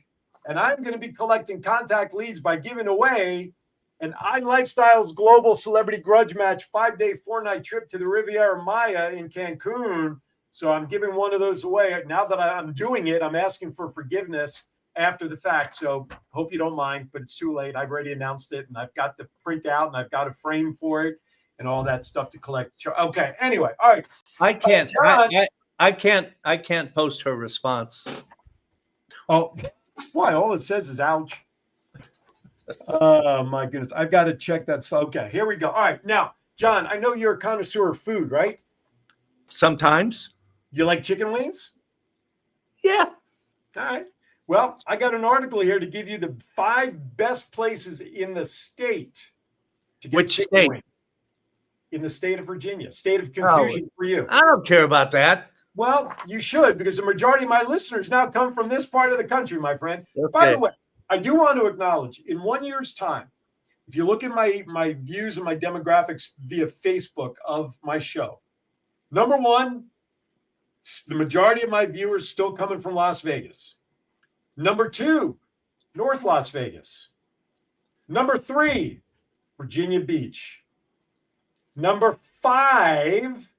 S2: and I'm going to be collecting contact leads by giving away an iLifestyles Global Celebrity Grudge Match 5-day, 4-night trip to the Riviera Maya in Cancun. So I'm giving one of those away. Now that I'm doing it, I'm asking for forgiveness after the fact. So hope you don't mind, but it's too late. I've already announced it, and I've got the print out, and I've got a frame for it and all that stuff to collect. Okay. Anyway. All right.
S3: I can't post her response.
S2: Oh, why? All it says is ouch. Oh my goodness. I've got to check that. Okay. Here we go. All right. Now, John, I know you're a connoisseur of food, right?
S3: Sometimes.
S2: You like chicken wings?
S3: Yeah.
S2: All right. Well, I got an article here to give you the 5 best places in the state to get
S3: Which
S2: chicken
S3: state?
S2: wings. In the state of Virginia. State of confusion for you.
S3: I don't care about that.
S2: Well, you should, because the majority of my listeners now come from this part of the country, my friend.
S3: Okay.
S2: By the way, I do want to acknowledge, in 1 year's time, if you look at my views and my demographics via Facebook of my show, number one, the majority of my viewers still coming from Las Vegas. Number 2, North Las Vegas. Number 3, Virginia Beach. Number 5,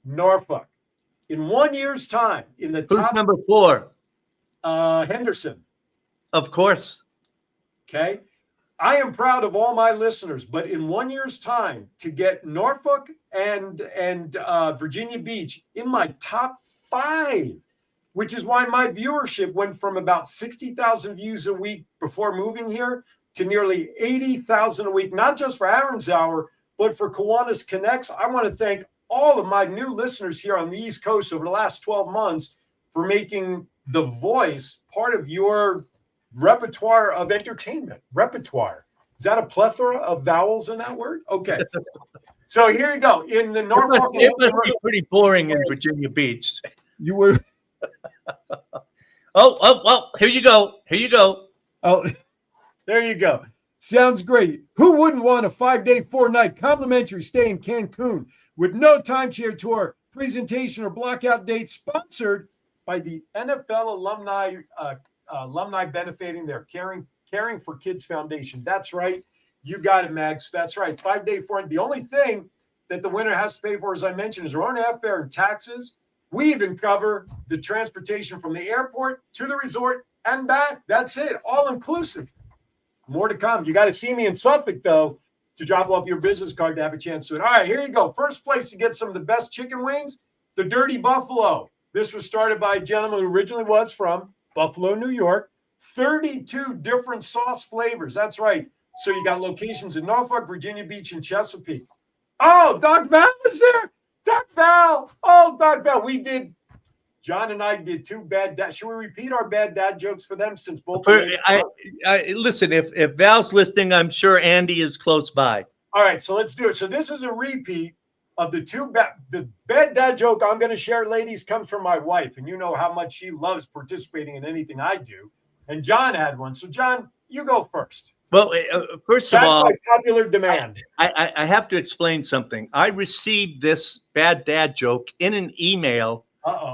S2: Norfolk. In 1 year's time, in the
S3: Who's
S2: top,
S3: number 4?
S2: Henderson.
S3: Of course.
S2: Okay. I am proud of all my listeners, but in 1 year's time to get Norfolk and Virginia Beach in my top 5, which is why my viewership went from about 60,000 views a week before moving here to nearly 80,000 a week, not just for Aaron's Hour, but for Kiwanis Connects. I want to thank all of my new listeners here on the East Coast over the last 12 months for making The Voice part of your repertoire of entertainment. Repertoire. Is that a plethora of vowels in that word? Okay. So here you go. In the Norfolk.
S3: It must be pretty boring in Virginia Beach.
S2: You were.
S3: Oh, here you go.
S2: Oh, there you go. Sounds great. Who wouldn't want a 5-day, 4-night complimentary stay in Cancun with no timeshare tour, presentation, or blockout date, sponsored by the NFL alumni benefiting their Caring Caring for Kids Foundation. That's right. You got it, Max. That's right. 5-day foreign. The only thing that the winner has to pay for, as I mentioned, is her own airfare and taxes. We even cover the transportation from the airport to the resort and back. That's it. All inclusive. More to come. You got to see me in Suffolk, though, to drop off your business card to have a chance to it. All right, here you go. First place to get some of the best chicken wings, the Dirty Buffalo. This was started by a gentleman who originally was from Buffalo, New York. 32 different sauce flavors. That's right. So you got locations in Norfolk, Virginia Beach, and Chesapeake. Oh, Doc Val is there. Doc Val. Oh, Doc Val. John and I did 2 bad dad. Should we repeat our bad dad jokes for them since both?
S3: Listen, if Val's listening, I'm sure Andy is close by.
S2: All right, so let's do it. So this is a repeat of the bad dad joke I'm going to share, ladies, comes from my wife, and you know how much she loves participating in anything I do. And John had one. So John, you go first.
S3: Well, first of all,
S2: by popular demand.
S3: I have to explain something. I received this bad dad joke in an email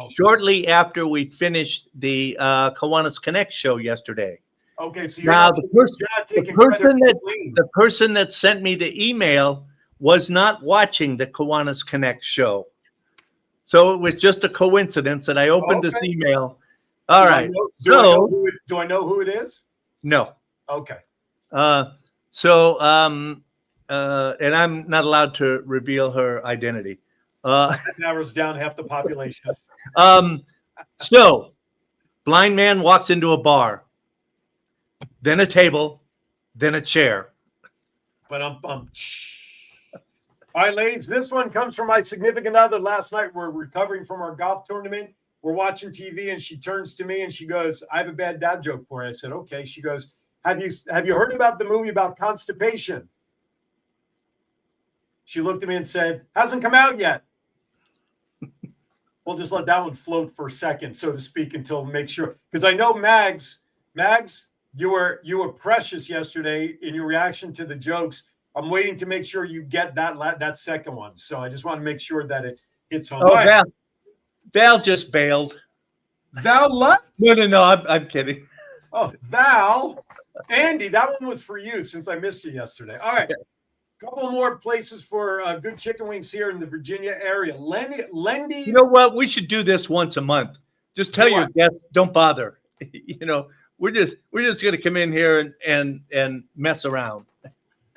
S3: shortly after we finished the Kiwanis Connect show yesterday.
S2: Okay, so you're
S3: now
S2: not
S3: the person that sent me the email was not watching the Kiwanis Connect show, so it was just a coincidence that I opened this email. All right.
S2: Do I know who it is?
S3: No.
S2: Okay.
S3: And I'm not allowed to reveal her identity.
S2: That narrows down half the population.
S3: So, blind man walks into a bar, then a table, then a chair.
S2: But All right, ladies, this one comes from my significant other. Last night, we're recovering from our golf tournament. We're watching TV, and she turns to me and she goes, "I have a bad dad joke for you." I said, "Okay." She goes, Have you heard about the movie about constipation?" She looked at me and said, "Hasn't come out yet." We'll just let that one float for a second, so to speak, until make sure, because I know Mags, you were precious yesterday in your reaction to the jokes. I'm waiting to make sure you get that second one. So I just want to make sure that it hits home.
S3: Oh, Val just bailed.
S2: Val left?
S3: No, I'm kidding.
S2: Oh, Val. Andy, that one was for you since I missed you yesterday. All right. Couple more places for good chicken wings here in the Virginia area. Lendy's.
S3: You know what? We should do this once a month. Just tell your guests, don't bother. We're just going to come in here and mess around.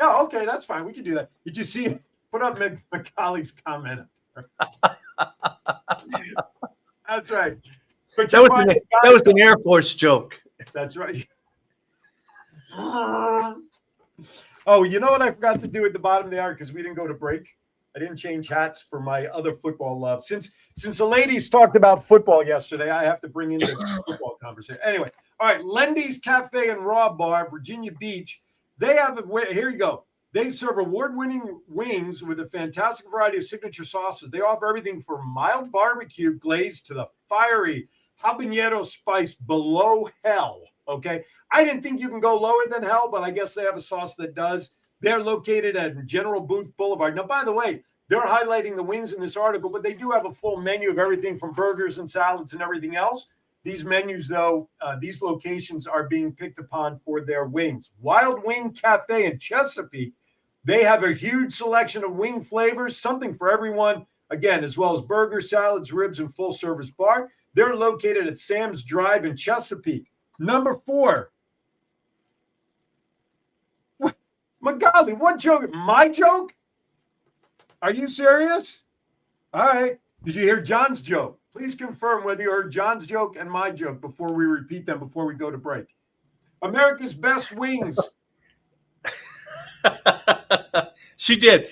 S2: Oh, okay, that's fine. We can do that. Did you see? Put up Macaulay's comment. That's right. But
S3: that was an Air Force joke.
S2: That's right. Oh, you know what I forgot to do at the bottom of the hour because we didn't go to break? I didn't change hats for my other football love. Since the ladies talked about football yesterday, I have to bring in the football conversation. Anyway, all right, Lendy's Cafe and Raw Bar, Virginia Beach. They have here you go. They serve award-winning wings with a fantastic variety of signature sauces. They offer everything from mild barbecue glazed to the fiery habanero spice below hell. Okay, I didn't think you can go lower than hell, but I guess they have a sauce that does. They're located at General Booth Boulevard. Now, by the way, they're highlighting the wings in this article, but they do have a full menu of everything from burgers and salads and everything else. These menus, though, these locations are being picked upon for their wings. Wild Wing Cafe in Chesapeake, they have a huge selection of wing flavors, something for everyone, again, as well as burgers, salads, ribs, and full-service bar. They're located at Sam's Drive in Chesapeake. Number 4. Magali, what joke? My joke? Are you serious? All right. Did you hear John's joke? Please confirm whether you heard John's joke and my joke before we repeat them before we go to break. America's Best Wings.
S3: She did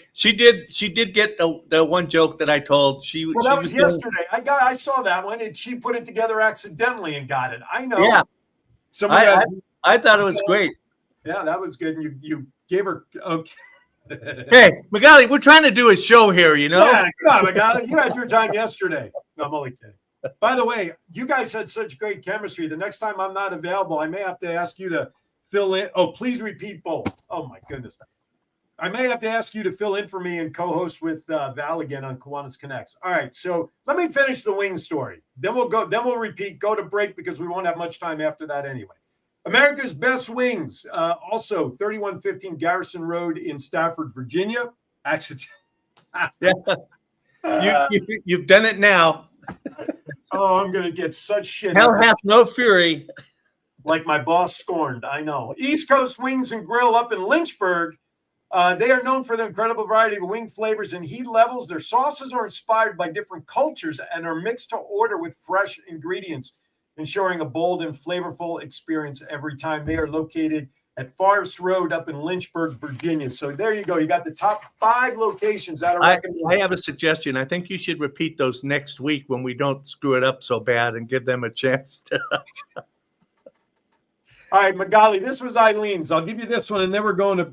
S3: get the one joke that I told.
S2: That was yesterday. I saw that one, and she put it together accidentally and got it. I know. Yeah.
S3: I thought it was great.
S2: Yeah, that was good. You gave her. Okay.
S3: Hey, Magali, we're trying to do a show here, you know?
S2: Yeah, come on, Magali. You had your time yesterday. No, I'm only kidding. By the way, you guys had such great chemistry. The next time I'm not available, I may have to ask you to fill in. Oh, please repeat both. Oh, my goodness. I may have to ask you to fill in for me and co-host with Val again on Kiwanis Connects. All right, so let me finish the wing story. Then we'll repeat, go to break because we won't have much time after that anyway. America's Best Wings, also 3115 Garrison Road in Stafford, Virginia. Accident.
S3: Yeah, you've done it now.
S2: Oh, I'm going to get such shit.
S3: Hell hath no fury.
S2: Like my boss scorned. I know. East Coast Wings and Grill up in Lynchburg. They are known for their incredible variety of wing flavors and heat levels. Their sauces are inspired by different cultures and are mixed to order with fresh ingredients, ensuring a bold and flavorful experience every time. They are located at Forest Road up in Lynchburg, Virginia. So there you go. You got the top 5 locations that are recommended.
S3: I have a suggestion. I think you should repeat those next week when we don't screw it up so bad and give them a chance to.
S2: All right, Magali, this was Eileen's. I'll give you this one, and then we're going to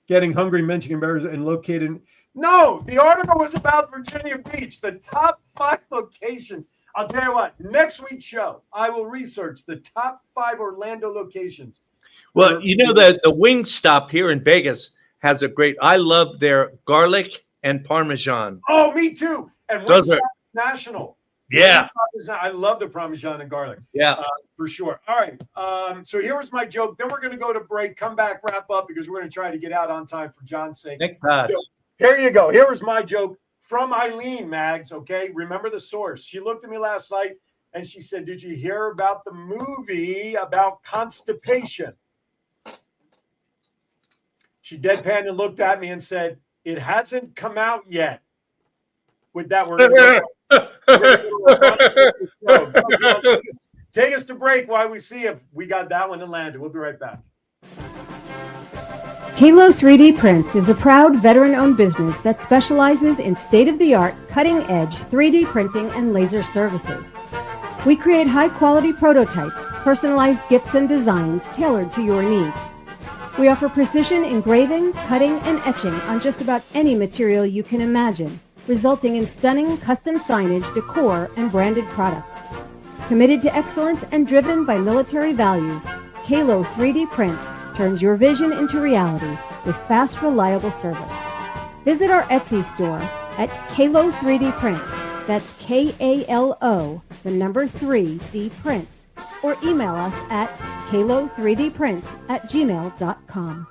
S2: Getting Hungry, Michigan Bears, and located. No, the article was about Virginia Beach, the top 5 locations. I'll tell you what, next week's show, I will research the top 5 Orlando locations.
S3: Well, you know that the Wing Stop here in Vegas has a great. I love their garlic and Parmesan.
S2: Oh, me too. And
S3: Those
S2: Wingstop
S3: are-
S2: National.
S3: Yeah,
S2: I love the Parmesan and garlic.
S3: yeah.
S2: For sure. All right. So here was my joke. Then we're going to go to break, come back, wrap up, because we're going to try to get out on time for John's sake.
S3: Thank God.
S2: So here you go. Here was my joke from Eileen, Mags. Okay. Remember the source. She looked at me last night and she said, "Did you hear about the movie about constipation?" She deadpanned and looked at me and said, "It hasn't come out yet." With that, we're going to take us to break while we see if we got that one in landed. We'll be right back.
S7: Kalo 3D Prints is a proud veteran-owned business that specializes in state-of-the-art, cutting-edge 3D printing and laser services. We create high-quality prototypes, personalized gifts and designs tailored to your needs. We offer precision engraving, cutting, and etching on just about any material you can imagine, resulting in stunning custom signage, decor, and branded products. Committed to excellence and driven by military values, Kalo 3D Prints turns your vision into reality with fast, reliable service. Visit our Etsy store at Kalo 3D Prints. That's KALO, the number 3D Prints. Or email us at kalo3dprints@gmail.com.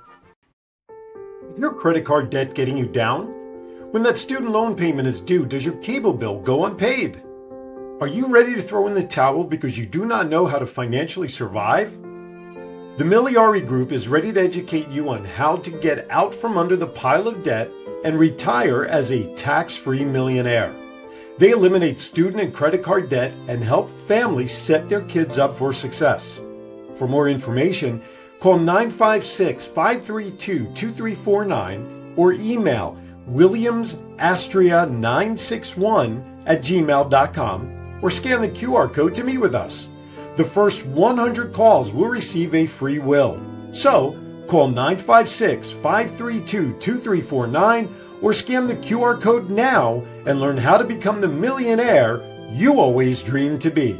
S6: Is your credit card debt getting you down? When that student loan payment is due, does your cable bill go unpaid? Are you ready to throw in the towel because you do not know how to financially survive? The Miliari Group is ready to educate you on how to get out from under the pile of debt and retire as a tax-free millionaire. They eliminate student and credit card debt and help families set their kids up for success. For more information, call 956-532-2349 or email williamsastria961@gmail.com or scan the QR code to meet with us. The first 100 calls will receive a free will. So, call 956-532-2349 or scan the QR code now and learn how to become the millionaire you always dreamed to be.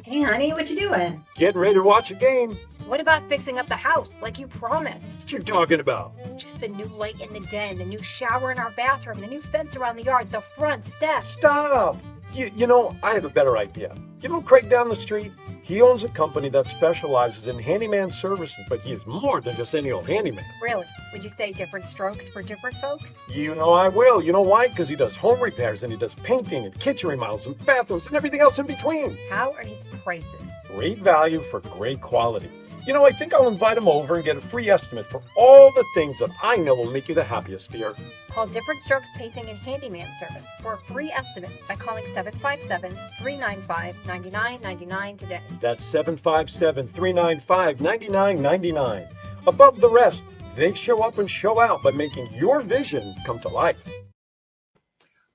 S5: Hey, honey, what you doing?
S6: Getting ready to watch a game?
S5: What about fixing up the house like you promised?
S6: What you talking about?
S5: Just the new light in the den, the new shower in our bathroom, the new fence around the yard, the front steps.
S6: Stop! You know, I have a better idea. You know Craig down the street? He owns a company that specializes in handyman services, but he is more than just any old handyman.
S5: Really? Would you say different strokes for different folks?
S6: You know I will. You know why? Because he does home repairs and he does painting and kitchen remodels and bathrooms and everything else in between.
S5: How are his prices?
S6: Great value for great quality. You know, I think I'll invite him over and get a free estimate for all the things that I know will make you the happiest, dear.
S5: Call Different Strokes Painting and Handyman Service for a free estimate by calling 757-395-9999 today.
S6: That's 757-395-9999. Above the rest, they show up and show out by making your vision come to life.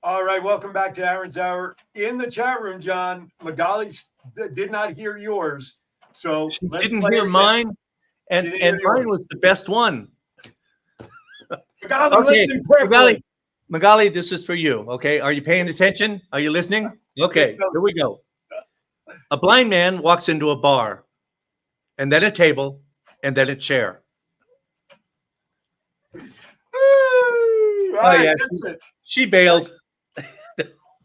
S2: All right. Welcome back to Aaron's Hour. In the chat room, John, Magali did not hear yours. So
S3: She
S2: let's
S3: didn't
S2: play
S3: hear
S2: it
S3: mine, and
S2: She didn't hear
S3: mine
S2: yours.
S3: was the best one.
S2: Magali,
S3: Okay,
S2: listen carefully.
S3: Magali, this is for you. Okay, are you paying attention? Are you listening? Okay, here we go. A blind man walks into a bar, and then a table, and then a chair.
S2: All right,
S3: yeah.
S2: that's it.
S3: She bailed.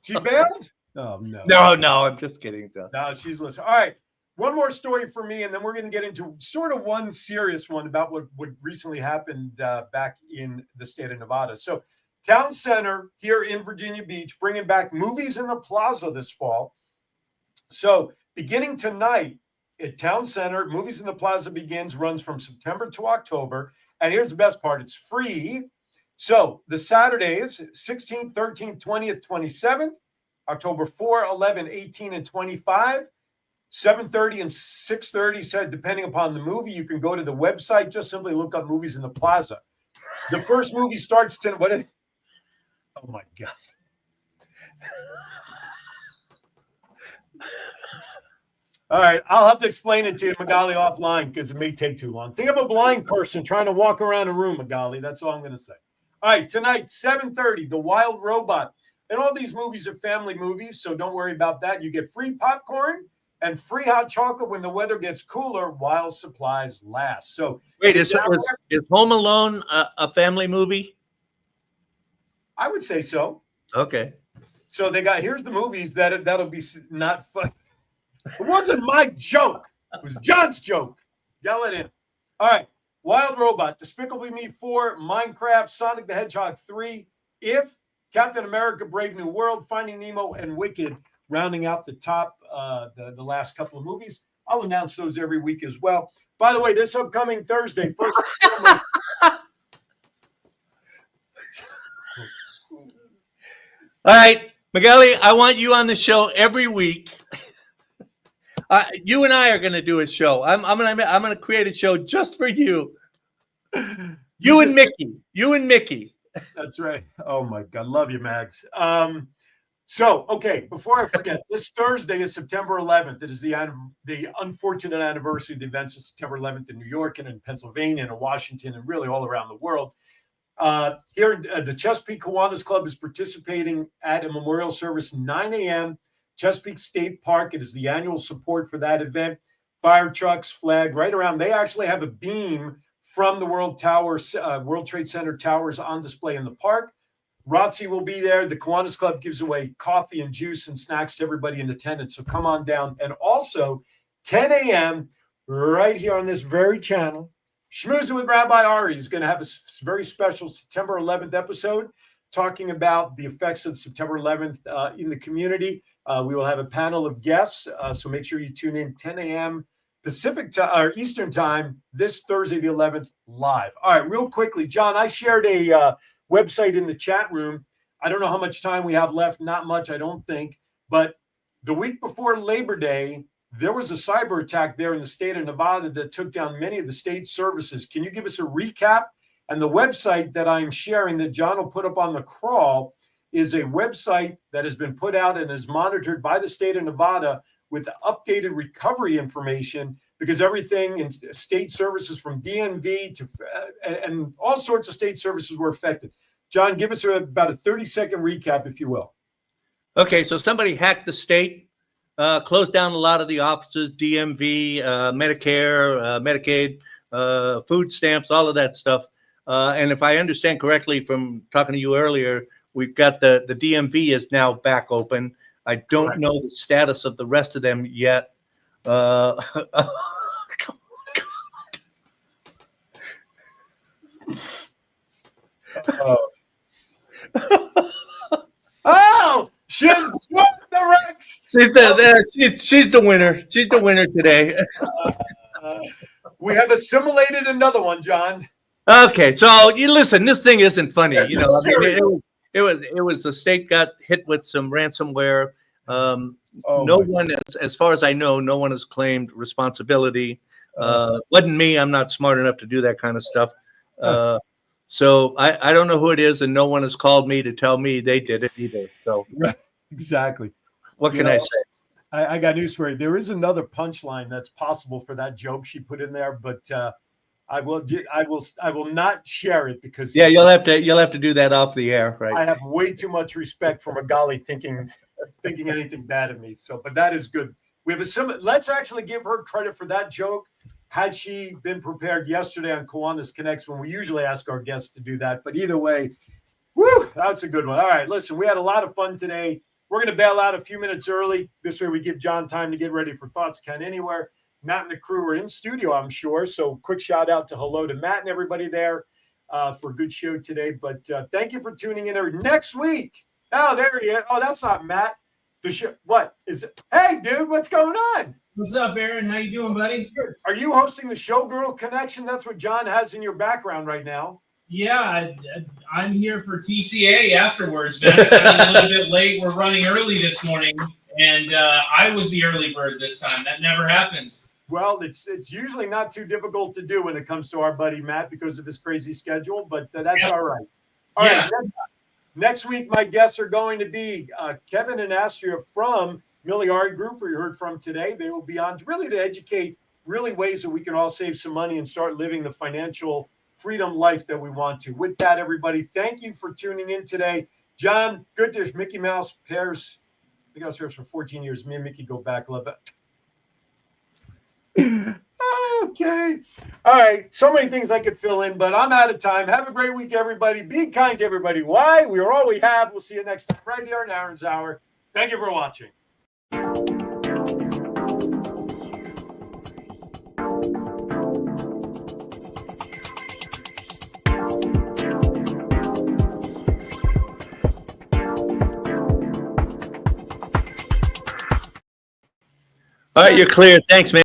S2: She bailed? Oh, no.
S3: No, I'm just kidding.
S2: No, she's listening. All right. one more story for me, and then we're going to get into sort of one serious one about what recently happened back in the state of Nevada. So Town Center here in Virginia Beach, bringing back Movies in the Plaza this fall. So beginning tonight at Town Center, Movies in the Plaza runs from September to October. And here's the best part. It's free. So the Saturdays, 16th, 13th, 20th, 27th, October 4, 11, 18, and 25, 7:30 and 6:30, said depending upon the movie. You can go to the website, just simply look up Movies in the Plaza. The first movie starts tonight. Oh my God. All right, I'll have to explain it to you, Magali, offline because it may take too long. Think of a blind person trying to walk around a room, Magali. That's all I'm going to say. All right, tonight, 7:30, The Wild Robot. And all these movies are family movies, so don't worry about that. You get free popcorn and free hot chocolate when the weather gets cooler while supplies last. So
S3: wait, is Home Alone a family movie?
S2: I would say so.
S3: Okay.
S2: So here's the movies that'll be not fun. It wasn't my joke. It was John's joke. Yell it in. All right. Wild Robot, Despicable Me 4, Minecraft, Sonic the Hedgehog 3, If, Captain America, Brave New World, Finding Nemo, and Wicked, rounding out the top, the last couple of movies. I'll announce those every week as well. By the way, this upcoming Thursday, first.
S3: All right, Magali, I want you on the show every week. You and I are going to do a show. I'm going to create a show just for you. You and Mickey. That's
S2: right. Oh my God, love you, Mags. So okay, before I forget, this Thursday is September 11th. It is the unfortunate anniversary of the events of September 11th in New York and in Pennsylvania and in Washington and really all around the world. Here, the Chesapeake Kiwanis Club is participating at a memorial service 9 a.m. Chesapeake State Park. It is the annual support for that event. Fire trucks, flag, right around. They actually have a beam from the World Trade Center towers on display in the park. ROTC will be there. The Kiwanis Club gives away coffee and juice and snacks to everybody in attendance. So come on down. And also, 10 a.m. right here on this very channel, Schmoozing with Rabbi Ari is going to have a very special September 11th episode talking about the effects of September 11th in the community. We will have a panel of guests, so make sure you tune in 10 a.m. Pacific time or Eastern time this Thursday, the 11th, live. All right, real quickly, John, I shared a website in the chat room. I don't know how much time we have left. Not much, I don't think. But the week before Labor Day, there was a cyber attack there in the state of Nevada that took down many of the state services. Can you give us a recap? And the website that I'm sharing that John will put up on the crawl is a website that has been put out and is monitored by the state of Nevada with updated recovery information, because everything in state services from DMV to and all sorts of state services were affected. John, give us about a 30-second recap, if you will.
S3: Okay, so somebody hacked the state, closed down a lot of the offices, DMV, Medicare, Medicaid, food stamps, all of that stuff. And if I understand correctly from talking to you earlier, we've got the DMV is now back open. I don't know the status of the rest of them yet.
S2: Oh, she's the Rex.
S3: She's the winner. She's the winner today.
S2: We have assimilated another one, John.
S3: Okay, so you listen. This thing isn't funny. It was the state got hit with some ransomware. No one, as far as I know, no one has claimed responsibility. Wasn't me. I'm not smart enough to do that kind of stuff. So I don't know who it is, and no one has called me to tell me they did it either. So
S2: exactly.
S3: What can I say?
S2: I got news for you. There is another punchline that's possible for that joke she put in there, but I will not share it because
S3: you'll have to do that off the air, right?
S2: I have way too much respect for Magali thinking anything bad of me. So, but that is good. We have let's actually give her credit for that joke. Had she been prepared yesterday on Kiwanis Connects, when we usually ask our guests to do that. But either way, woo, that's a good one. All right, listen, we had a lot of fun today. We're going to bail out a few minutes early. This way we give John time to get ready for Thoughts Count Anywhere. Matt and the crew are in studio, I'm sure. So quick shout out to hello to Matt and everybody there for a good show today. But thank you for tuning in. Next week. Oh, there he is. Oh, that's not Matt. The show. What is it? Hey, dude, what's going on?
S8: What's up, Aaron? How you doing, buddy?
S2: Good. Are you hosting the Showgirl Connection? That's what John has in your background right now.
S8: Yeah, I'm here for TCA afterwards, man. I'm a little bit late. We're running early this morning, and I was the early bird this time. That never happens.
S2: Well, it's usually not too difficult to do when it comes to our buddy Matt because of his crazy schedule, but that's all right. All right. Next week, my guests are going to be Kevin and Astria from Milliard Group, who you heard from today. They will be on really to educate really ways that we can all save some money and start living the financial freedom life that we want to. With that, everybody, thank you for tuning in today. John, good to Mickey Mouse pairs. I think I was here for 14 years. Me and Mickey go back. Love it. Okay. All right. So many things I could fill in, but I'm out of time. Have a great week, everybody. Be kind to everybody. Why? We are all we have. We'll see you next time right here in Aaron's Hour. Thank you for watching.
S3: All right, you're clear. Thanks, man.